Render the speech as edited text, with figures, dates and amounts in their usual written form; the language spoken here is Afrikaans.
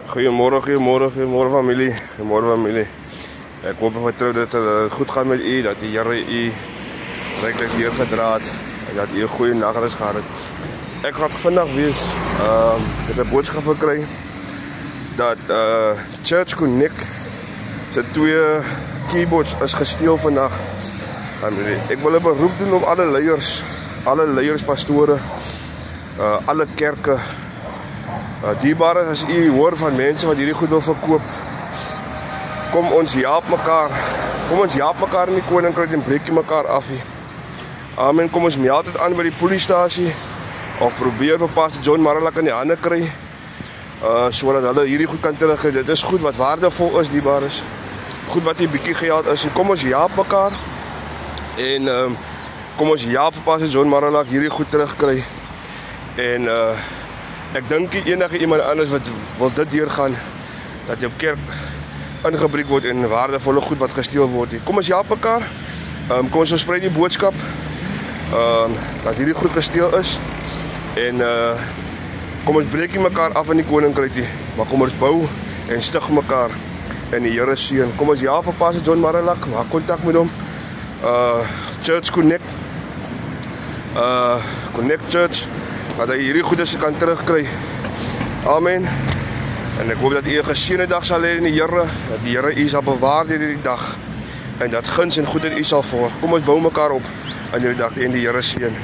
Goeiemorgen familie. Goeiemorgen familie. Ek hoop vertrou dat het goed gaan met u, dat die Here u ryklik hier gedra het en dat u 'n goeie nagrus gehad het. Ek gaan vandag wees ek het 'n boodskap gekry dat Church Connect se 2 keyboards is gesteel vandag. Ek wil 'n beroep doen op alle leiers, pastore, alle kerke. Dierbare, as u hoor van mense wat hierdie goed wil verkoop, kom ons help mekaar. Kom ons help mekaar in die koninkryk en breek mekaar af hier. Amen. Kom ons meld dit aan by die polisiestasie of probeer vir Pastor John Maralak in die hande kry, sodat hulle hierdie goed kan terugkry. Dit is goed wat waardevol is, dierbares. Goed wat nie bietjie geld is. Kom ons help mekaar en kom ons help vir Pastor John Maralak hierdie goed terugkry. En ek dink enige iemand anders wat wil dit deurgaan, dat jou kerk ingebreek word en waardevolle goed wat gesteel word. Kom ons help mekaar. Kom ons versprei die boodskap dat hierdie goed gesteel is. En kom ons breek nie mekaar af in die koninkryk nie, maar kom ons bou en stig mekaar in die Here seën. Kom ons help vir Pastor John Maralak, maak kontak met hom. Church Connect. Connect Church, dat hy hierdie goedes kan terugkry. Amen. En ek hoop dat u 'n geseënde dag sal hê in die Here, dat die Here u sal bewaar deur hierdie dag en dat guns en goedheid u sal volg. Kom ons bou mekaar op in hierdie dag en die Here seën.